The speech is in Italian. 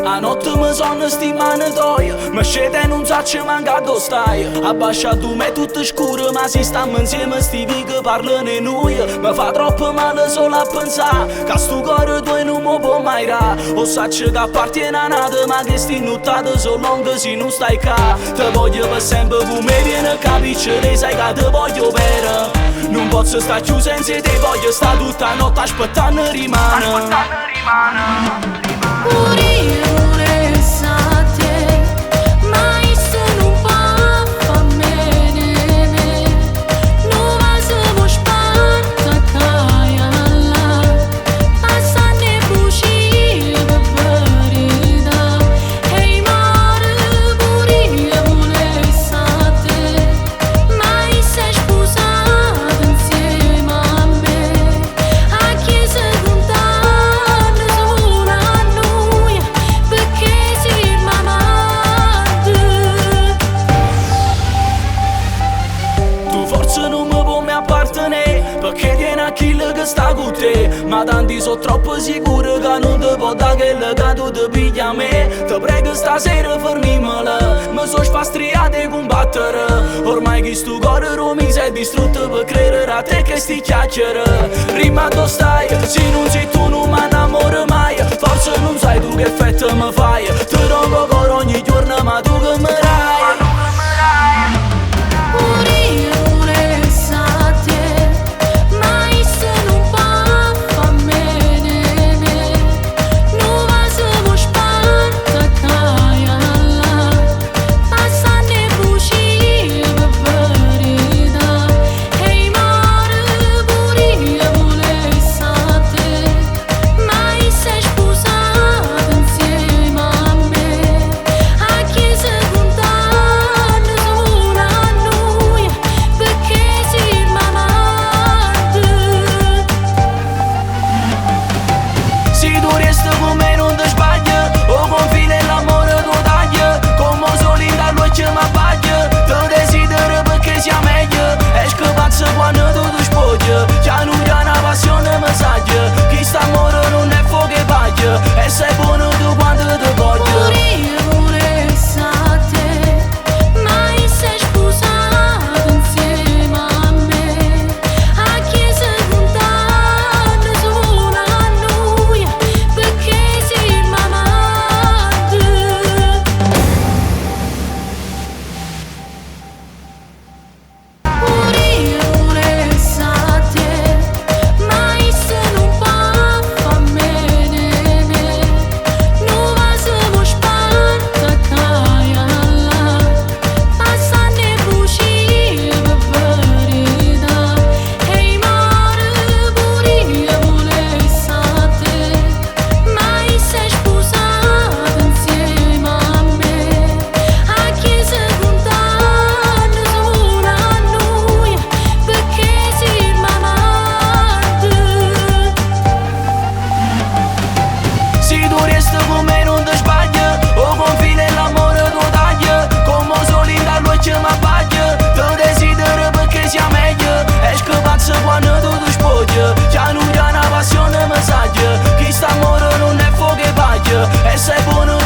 A notte mi sonno stimane toi, ma scende e non so che manca dove stai. Abbasciato me tutto scuro, ma si stiamo insieme stivi che parlano in noi. Mi fa troppo male solo a pensare che sto cuore tuo non mi può mai ra. O sacci che appartiene a nada, ma che sti nottate so lunghe se non stai qua. Te voglio per sempre come viene a capire, sai che te voglio bene. Non posso stare più senza te, voglio stare tutta notte aspettando rimane. Morire vorresti a te, ma isso non può fa bene. Non va se vuoi sparta caia là, passa ne buci per verità. Ehi mare, morire vorresti a te, ma sei sposato insieme a me. A chi se contano solo a noi, perché si mamate. Tu forse non mi puoi mai appartenere, perché tieni a chi che sta con te. Ma tanti sono troppo sicuro che non ti può dare quello che tu ti piglia a me. Ti prego stasera fermimela, mi sono spastriato di combattere. Ormai che sto cuore mi sei distrutto per credere a te che sti chiacchiere. Prima tu stai, se non sei tu non mi innamoro mai. Forse non sai tu che effetto mi fai. Ti do cuore ogni giorno ma tu che mi rai. Morire vorresti a te, ma isso non può fa bene. Non va se vuoi sparta caia là, passa ne buci per verità. Ehi mare, morire vorresti a te, ma sei sposato insieme a me. A chi se contano solo a noi, perché si mamate. Se tu resti con me non ti sbagli, o confini nell'amore tu tagli. Come soli da luce mi abbagli, ti desidero perché sia meglio. Esco pazzo quando tu ti spogli, già non c'è una passione mi saglia. Chi sta amore non è fuoco e paglia, e sei buono tu quando ti voglio. Morire vorresti a te, ma sei sposato insieme a me. A chi se contano solo a noi, perché si mamate. Morire vorresti a te, ma isso non può fa bene. Non va se vuoi sparta caia là, passa ne buci per verità. Ehi mare, morire vorresti a te, ma sei sposato insieme a me. A chi se contano solo a noi, perché si mamate. Se tu resti con me non ti sbagli, o confini nell'amore tu tagli. Come soli da luce mi abbagli, ti desidero perché sia meglio. Esco pazzo quando tu ti spogli, già non c'è una passione mi saglia. Chi sta amore non è fuoco e paglia, e sei buono